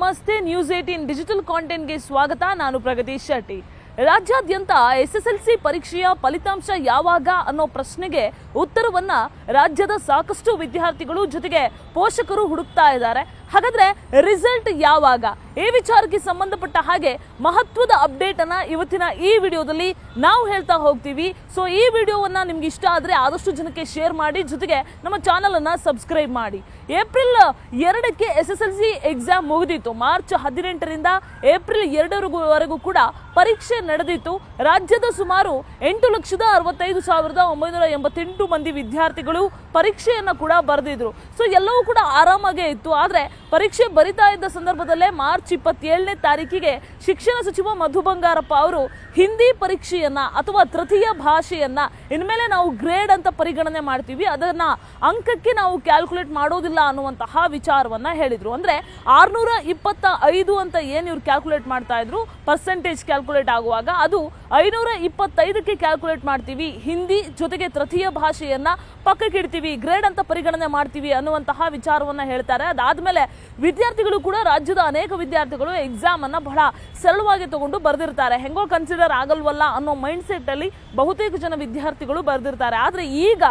ನಮಸ್ತೆ news 18 digital ಕಾಂಟೆಂಟ್ಗೆ ಸ್ವಾಗತ. ನಾನು ಪ್ರಗತಿ ಶೆಟ್ಟಿ. ರಾಜ್ಯಾದ್ಯಂತ ಎಸ್ಎಸ್ಎಲ್ಸಿ ಪರೀಕ್ಷೆಯ ಫಲಿತಾಂಶ ಯಾವಾಗ ಅನ್ನೋ ಪ್ರಶ್ನೆಗೆ ಉತ್ತರವನ್ನ ರಾಜ್ಯದ ಸಾಕಷ್ಟು ವಿದ್ಯಾರ್ಥಿಗಳು ಜೊತೆಗೆ ಪೋಷಕರು ಹುಡುಕ್ತಾ ಇದ್ದಾರೆ. ಹಾಗಾದ್ರೆ ರಿಸಲ್ಟ್ ಯಾವಾಗ? ಈ ವಿಚಾರಕ್ಕೆ ಸಂಬಂಧಪಟ್ಟ ಹಾಗೆ ಮಹತ್ವದ ಅಪ್ಡೇಟ್ ಅನ್ನ ಇವತ್ತಿನ ಈ ವಿಡಿಯೋದಲ್ಲಿ ನಾವು ಹೇಳ್ತಾ ಹೋಗ್ತೀವಿ. ಸೊ ಈ ವಿಡಿಯೋವನ್ನ ನಿಮ್ಗೆ ಇಷ್ಟ ಆದ್ರೆ ಆದಷ್ಟು ಜನಕ್ಕೆ ಶೇರ್ ಮಾಡಿ, ಜೊತೆಗೆ ನಮ್ಮ ಚಾನಲ್ ಅನ್ನ ಸಬ್ಸ್ಕ್ರೈಬ್ ಮಾಡಿ. ಏಪ್ರಿಲ್ 2ಕ್ಕೆ ಎಸ್ಎಸ್ಎಲ್ಸಿ ಎಕ್ಸಾಮ್ ಮುಗಿದಿತ್ತು. ಮಾರ್ಚ್ 18ರಿಂದ ಏಪ್ರಿಲ್ 2ವರೆಗೂ ಕೂಡ ಪರೀಕ್ಷೆ ನಡೆದಿತ್ತು. ರಾಜ್ಯದ ಸುಮಾರು 8,65,988 ಮಂದಿ ವಿದ್ಯಾರ್ಥಿಗಳು ಪರೀಕ್ಷೆಯನ್ನ ಕೂಡ ಬರೆದಿದ್ರು. ಸೊ ಎಲ್ಲವೂ ಕೂಡ ಆರಾಮಾಗೇ ಇತ್ತು. ಆದ್ರೆ ಪರೀಕ್ಷೆ ಬರಿತಾ ಇದ್ದ ಸಂದರ್ಭದಲ್ಲೇ ಮಾರ್ಚ್ 27ನೇ ತಾರೀಕಿಗೆ ಶಿಕ್ಷಣ ಸಚಿವ ಮಧು ಬಂಗಾರಪ್ಪ ಅವರು ಹಿಂದಿ ಪರೀಕ್ಷೆಯನ್ನ ಅಥವಾ ತೃತೀಯ ಭಾಷೆಯನ್ನ ಇನ್ಮೇಲೆ ನಾವು ಗ್ರೇಡ್ ಅಂತ ಪರಿಗಣನೆ ಮಾಡ್ತೀವಿ, ಅದನ್ನ ಅಂಕಕ್ಕೆ ನಾವು ಕ್ಯಾಲ್ಕುಲೇಟ್ ಮಾಡೋದಿಲ್ಲ ಅನ್ನುವಂತಹ ವಿಚಾರವನ್ನ ಹೇಳಿದ್ರು. ಅಂದ್ರೆ 625 ಅಂತ ಏನ್ ಇವ್ರು ಕ್ಯಾಲ್ಕುಲೇಟ್ ಮಾಡ್ತಾ ಇದ್ರು ಪರ್ಸೆಂಟೇಜ್ ಕ್ಯಾಲ್ಕುಲೇಟ್ ಆಗುವಾಗ, ಅದು 525ಕ್ಕೆ ಕ್ಯಾಲ್ಕುಲೇಟ್ ಮಾಡ್ತೀವಿ. ಹಿಂದಿ ಜೊತೆಗೆ ತೃತೀಯ ಭಾಷೆಯನ್ನ ಪಕ್ಕಕ್ಕೆ ಇಡ್ತೀವಿ, ಗ್ರೇಡ್ ಅಂತ ಪರಿಗಣನೆ ಮಾಡ್ತೀವಿ ಅನ್ನುವಂತಹ ವಿಚಾರವನ್ನ ಹೇಳ್ತಾರೆ. ಅದಾದ್ಮೇಲೆ ವಿದ್ಯಾರ್ಥಿಗಳು ಕೂಡ, ರಾಜ್ಯದ ಅನೇಕ ವಿದ್ಯಾರ್ಥಿಗಳು ಎಕ್ಸಾಮ್ ಅನ್ನ ಬಹಳ ಸರಳವಾಗಿ ತಗೊಂಡು ಬರ್ದಿರ್ತಾರೆ. ಹೆಂಗೋ ಕನ್ಸಿಡರ್ ಆಗಲ್ವಲ್ಲ ಅನ್ನೋ ಮೈಂಡ್ ಸೆಟ್ ಅಲ್ಲಿ ಬಹುತೇಕ ಜನ ವಿದ್ಯಾರ್ಥಿಗಳು ಬರ್ದಿರ್ತಾರೆ. ಆದ್ರೆ ಈಗ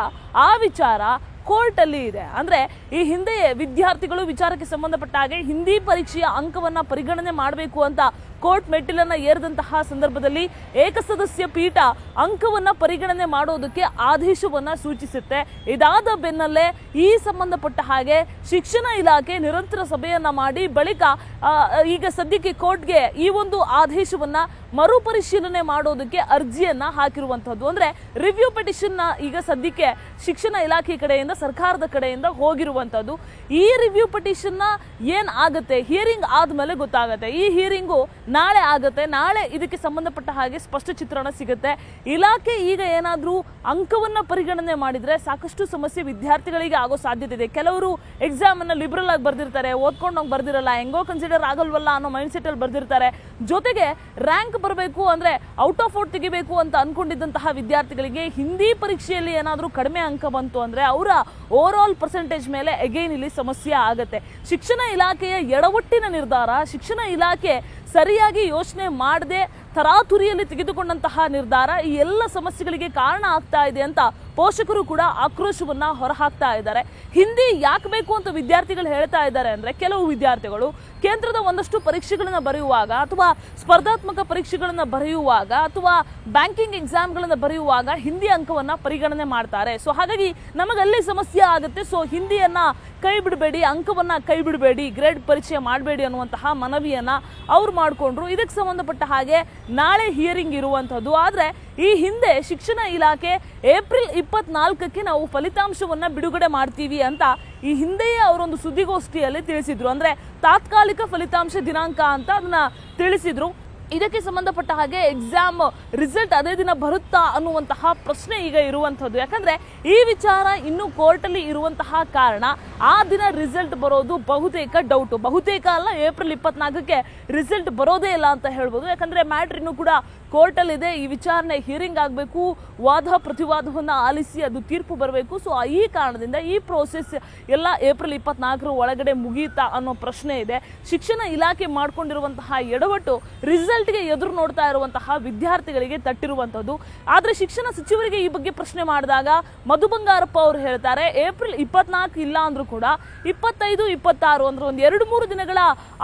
ಆ ವಿಚಾರ ಕೋರ್ಟ್ ಅಲ್ಲಿ ಇದೆ. ಅಂದ್ರೆ ಈ ಹಿಂದೆ ವಿದ್ಯಾರ್ಥಿಗಳು ವಿಚಾರಕ್ಕೆ ಸಂಬಂಧಪಟ್ಟ ಹಾಗೆ ಹಿಂದಿ ಪರೀಕ್ಷೆಯ ಅಂಕವನ್ನ ಪರಿಗಣನೆ ಮಾಡಬೇಕು ಅಂತ ಕೋರ್ಟ್ ಮೆಟ್ಟಿಲನ್ನ ಏರಿದಂತಹ ಸಂದರ್ಭದಲ್ಲಿ ಏಕಸದಸ್ಯ ಪೀಠ ಅಂಕವನ್ನ ಪರಿಗಣನೆ ಮಾಡೋದಕ್ಕೆ ಆದೇಶವನ್ನ ಸೂಚಿಸುತ್ತೆ. ಇದಾದ ಬೆನ್ನಲ್ಲೇ ಈ ಸಂಬಂಧಪಟ್ಟ ಹಾಗೆ ಶಿಕ್ಷಣ ಇಲಾಖೆ ನಿರಂತರ ಸಭೆಯನ್ನ ಮಾಡಿ ಬಳಿಕ ಈಗ ಸದ್ಯಕ್ಕೆ ಕೋರ್ಟ್ಗೆ ಈ ಒಂದು ಆದೇಶವನ್ನ ಮರುಪರಿಶೀಲನೆ ಮಾಡೋದಕ್ಕೆ ಅರ್ಜಿಯನ್ನ ಹಾಕಿರುವಂತಹದ್ದು. ಅಂದ್ರೆ ರಿವ್ಯೂ ಪಿಟಿಷನ್ ಈಗ ಸದ್ಯಕ್ಕೆ ಶಿಕ್ಷಣ ಇಲಾಖೆ ಕಡೆಯಿಂದ, ಸರ್ಕಾರದ ಕಡೆಯಿಂದ ಹೋಗಿರುವಂತದ್ದು. ಈ ರಿವ್ಯೂ ಪಿಟಿಷನ್ ಏನ್ ಆಗುತ್ತೆ, ಹಿಯರಿಂಗ್ ಆದ್ಮೇಲೆ ಗೊತ್ತಾಗುತ್ತೆ. ಈ ಹಿಯರಿಂಗು ನಾಳೆ ಆಗುತ್ತೆ. ನಾಳೆ ಇದಕ್ಕೆ ಸಂಬಂಧಪಟ್ಟ ಹಾಗೆ ಸ್ಪಷ್ಟ ಚಿತ್ರಣ ಸಿಗುತ್ತೆ. ಇಲಾಖೆ ಈಗ ಏನಾದ್ರೂ ಅಂಕವನ್ನ ಪರಿಗಣನೆ ಮಾಡಿದ್ರೆ ಸಾಕಷ್ಟು ಸಮಸ್ಯೆ ವಿದ್ಯಾರ್ಥಿಗಳಿಗೆ ಆಗೋ ಸಾಧ್ಯತೆ ಇದೆ. ಕೆಲವರು ಎಕ್ಸಾಮ್ ಅನ್ನ ಲಿಬರಲ್ ಆಗಿ ಬರ್ದಿರ್ತಾರೆ, ಓದ್ಕೊಂಡೋಗಿ ಬರ್ದಿರಲ್ಲ, ಹೆಂಗೋ ಕನ್ಸಿಡರ್ ಆಗಲ್ವಲ್ಲ ಅನ್ನೋ ಮೈಂಡ್ ಸೆಟ್ ಅಲ್ಲಿ ಬರ್ದಿರ್ತಾರೆ. ಜೊತೆಗೆ ರ್ಯಾಂಕ್ ಬರಬೇಕು ಅಂದ್ರೆ ಔಟ್ ಆಫ್ ಔಟ್ ತೆಗಿಬೇಕು ಅಂತ ಅನ್ಕೊಂಡಿದ್ದಂತಹ ವಿದ್ಯಾರ್ಥಿಗಳಿಗೆ ಹಿಂದಿ ಪರೀಕ್ಷೆಯಲ್ಲಿ ಏನಾದ್ರೂ ಕಡಿಮೆ ಅಂಕ ಬಂತು ಅಂದ್ರೆ ಅವರ ಓವರ್ ಆಲ್ ಪರ್ಸೆಂಟೇಜ್ ಮೇಲೆ ಅಗೈನ್ ಇಲ್ಲಿ ಸಮಸ್ಯೆ ಆಗುತ್ತೆ. ಶಿಕ್ಷಣ ಇಲಾಖೆಯ ಎಡವಟ್ಟಿನ ನಿರ್ಧಾರ, ಶಿಕ್ಷಣ ಇಲಾಖೆ ಸರಿಯಾಗಿ ಯೋಚನೆ ಮಾಡದೆ ತರಾತುರಿಯಲ್ಲಿ ತೆಗೆದುಕೊಂಡಂತಹ ನಿರ್ಧಾರ ಈ ಎಲ್ಲ ಸಮಸ್ಯೆಗಳಿಗೆ ಕಾರಣ ಆಗ್ತಾ ಇದೆ ಅಂತ ಪೋಷಕರು ಕೂಡ ಆಕ್ರೋಶವನ್ನ ಹೊರಹಾಕ್ತಾ ಇದ್ದಾರೆ. ಹಿಂದಿ ಯಾಕೆ ಬೇಕು ಅಂತ ವಿದ್ಯಾರ್ಥಿಗಳು ಹೇಳ್ತಾ ಇದ್ದಾರೆ ಅಂದ್ರೆ, ಕೆಲವು ವಿದ್ಯಾರ್ಥಿಗಳು ಕೇಂದ್ರದ ಒಂದಷ್ಟು ಪರೀಕ್ಷೆಗಳನ್ನ ಬರೆಯುವಾಗ ಅಥವಾ ಸ್ಪರ್ಧಾತ್ಮಕ ಪರೀಕ್ಷೆಗಳನ್ನ ಬರೆಯುವಾಗ ಅಥವಾ ಬ್ಯಾಂಕಿಂಗ್ ಎಕ್ಸಾಮ್ಗಳನ್ನ ಬರೆಯುವಾಗ ಹಿಂದಿ ಅಂಕವನ್ನ ಪರಿಗಣನೆ ಮಾಡ್ತಾರೆ. ಸೊ ಹಾಗಾಗಿ ನಮಗಲ್ಲಿ ಸಮಸ್ಯೆ ಆಗುತ್ತೆ. ಸೊ ಹಿಂದಿಯನ್ನ ಕೈ ಬಿಡಬೇಡಿ, ಅಂಕವನ್ನ ಕೈ ಬಿಡಬೇಡಿ, ಗ್ರೇಡ್ ಪರೀಕ್ಷೆ ಮಾಡಬೇಡಿ ಅನ್ನುವಂತಹ ಮನವಿಯನ್ನ ಅವ್ರು ಮಾಡಿಕೊಂಡ್ರು. ಇದಕ್ಕೆ ಸಂಬಂಧಪಟ್ಟ ಹಾಗೆ ನಾಳೆ ಹಿಯರಿಂಗ್ ಇರುವಂತದ್ದು. ಆದ್ರೆ ಈ ಹಿಂದೆ ಶಿಕ್ಷಣ ಇಲಾಖೆ ಏಪ್ರಿಲ್ 24ಕ್ಕೆ ನಾವು ಫಲಿತಾಂಶವನ್ನ ಬಿಡುಗಡೆ ಮಾಡ್ತೀವಿ ಅಂತ ಈ ಹಿಂದೆಯೇ ಅವರೊಂದು ಸುದ್ದಿಗೋಷ್ಠಿಯಲ್ಲಿ ತಿಳಿಸಿದ್ರು. ಅಂದ್ರೆ ತಾತ್ಕಾಲಿಕ ಫಲಿತಾಂಶ ದಿನಾಂಕ ಅಂತ ಅದನ್ನ ತಿಳಿಸಿದ್ರು. ಇದಕ್ಕೆ ಸಂಬಂಧಪಟ್ಟ ಹಾಗೆ ಎಕ್ಸಾಮ್ ರಿಸಲ್ಟ್ ಅದೇ ದಿನ ಬರುತ್ತಾ ಅನ್ನುವಂತಹ ಪ್ರಶ್ನೆ ಈಗ ಇರುವಂತದ್ದು. ಯಾಕಂದ್ರೆ ಈ ವಿಚಾರ ಇನ್ನೂ ಕೋರ್ಟ್ ಅಲ್ಲಿ ಇರುವಂತಹ ಕಾರಣ ಆ ದಿನ ರಿಸಲ್ಟ್ ಬರೋದು ಬಹುತೇಕ ಡೌಟ್. ಬಹುತೇಕ ಅಲ್ಲ, ಏಪ್ರಿಲ್ 24ಕ್ಕೆ ರಿಸಲ್ಟ್ ಬರೋದೇ ಇಲ್ಲ ಅಂತ ಹೇಳ್ಬೋದು. ಯಾಕಂದ್ರೆ ಮ್ಯಾಟ್ರ್ ಇನ್ನೂ ಕೂಡ ಕೋರ್ಟ್ ಅಲ್ಲಿ ಇದೆ. ಈ ವಿಚಾರಣೆ ಹಿಯರಿಂಗ್ ಆಗಬೇಕು, ವಾದ ಪ್ರತಿವಾದವನ್ನ ಆಲಿಸಿ ಅದು ತೀರ್ಪು ಬರಬೇಕು. ಸೊ ಈ ಕಾರಣದಿಂದ ಈ ಪ್ರೋಸೆಸ್ ಎಲ್ಲ ಏಪ್ರಿಲ್ 24ರ ಒಳಗಡೆ ಮುಗಿಯುತ್ತಾ ಅನ್ನೋ ಪ್ರಶ್ನೆ ಇದೆ. ಶಿಕ್ಷಣ ಇಲಾಖೆ ಮಾಡ್ಕೊಂಡಿರುವಂತಹ ಎಡವಟ್ಟು ರಿಸಲ್ಟ್ಗೆ ಎದುರು ನೋಡ್ತಾ ಇರುವಂತಹ ವಿದ್ಯಾರ್ಥಿಗಳಿಗೆ ತಟ್ಟಿರುವಂತದ್ದು. ಆದ್ರೆ ಶಿಕ್ಷಣ ಸಚಿವರಿಗೆ ಈ ಬಗ್ಗೆ ಪ್ರಶ್ನೆ ಮಾಡಿದಾಗ ಮಧು ಬಂಗಾರಪ್ಪ ಅವರು ಹೇಳ್ತಾರೆ, ಏಪ್ರಿಲ್ 24 ಇಲ್ಲ ಅಂದ್ರೂ ಕೂಡ 25, 26 ಅಂದ್ರೆ ಒಂದು 2-3 ದಿನಗಳ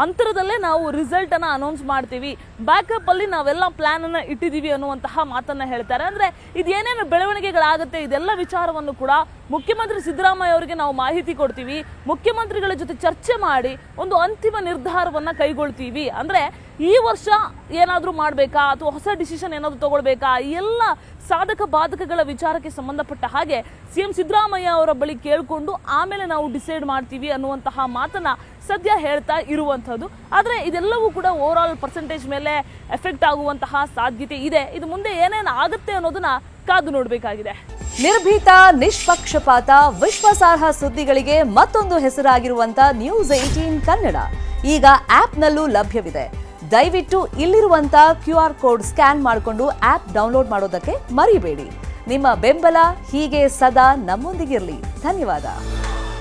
ಅಂತರದಲ್ಲೇ ನಾವು ರಿಸಲ್ಟ್ ಅನ್ನ ಅನೌನ್ಸ್ ಮಾಡ್ತೀವಿ. ಬ್ಯಾಕಪ್ ಅಲ್ಲಿ ನಾವೆಲ್ಲ ಪ್ಲಾನ್ ಅನ್ನ ಇಟ್ಟಿದೀವಿ ಅನ್ನುವಂತಹ ಮಾತನ್ನ ಹೇಳ್ತಾರೆ. ಅಂದ್ರೆ ಇದೇನೇನು ಬೆಳವಣಿಗೆಗಳಾಗುತ್ತೆ ಇದೆಲ್ಲ ವಿಚಾರವನ್ನು ಕೂಡ ಮುಖ್ಯಮಂತ್ರಿ ಸಿದ್ದರಾಮಯ್ಯ ಅವರಿಗೆ ನಾವು ಮಾಹಿತಿ ಕೊಡ್ತೀವಿ, ಮುಖ್ಯಮಂತ್ರಿಗಳ ಜೊತೆ ಚರ್ಚೆ ಮಾಡಿ ಒಂದು ಅಂತಿಮ ನಿರ್ಧಾರವನ್ನ ಕೈಗೊಳ್ತೀವಿ. ಅಂದ್ರೆ ಈ ವರ್ಷ ಏನಾದ್ರೂ ಮಾಡ್ಬೇಕಾ ಅಥವಾ ಹೊಸ ಡಿಸಿಷನ್ ಏನಾದ್ರು ತಗೊಳ್ಬೇಕಾ, ಈ ಎಲ್ಲ ಸಾಧಕ ಬಾಧಕಗಳ ವಿಚಾರಕ್ಕೆ ಸಂಬಂಧಪಟ್ಟ ಹಾಗೆ ಸಿಎಂ ಸಿದ್ದರಾಮಯ್ಯ ಅವರ ಬಳಿ ಕೇಳ್ಕೊಂಡು ಆಮೇಲೆ ನಾವು ಡಿಸೈಡ್ ಮಾಡ್ತೀವಿ ಅನ್ನುವಂತಹ ಮಾತನ್ನ ಸದ್ಯ ಹೇಳ್ತಾ ಇರುವಂತದ್ದು. ಆದ್ರೆ ಇದೆಲ್ಲವೂ ಕೂಡ ಓವರ್ ಆಲ್ ಪರ್ಸೆಂಟೇಜ್ ಮೇಲೆ ಎಫೆಕ್ಟ್ ಆಗುವಂತಹ ಸಾಧ್ಯತೆ ಇದೆ. ಇದು ಮುಂದೆ ಏನೇನು ಆಗುತ್ತೆ ಅನ್ನೋದನ್ನ ಕಾದು ನೋಡಬೇಕಾಗಿದೆ. ನಿರ್ಭೀತ, ನಿಷ್ಪಕ್ಷಪಾತ, ವಿಶ್ವಾಸಾರ್ಹ ಸುದ್ದಿಗಳಿಗೆ ಮತ್ತೊಂದು ಹೆಸರಾಗಿರುವಂತ ನ್ಯೂಸ್ 18 ಕನ್ನಡ ಈಗ ಆಪ್ನಲ್ಲೂ ಲಭ್ಯವಿದೆ. ದಯವಿಟ್ಟು ಇಲ್ಲಿರುವಂತ QR ಕೋಡ್ ಸ್ಕ್ಯಾನ್ ಮಾಡಿಕೊಂಡು ಆಪ್ ಡೌನ್ಲೋಡ್ ಮಾಡೋದಕ್ಕೆ ಮರಿಬೇಡಿ. ನಿಮ್ಮ ಬೆಂಬಲ ಹೀಗೆ ಸದಾ ನಮ್ಮೊಂದಿಗಿರಲಿ. ಧನ್ಯವಾದ.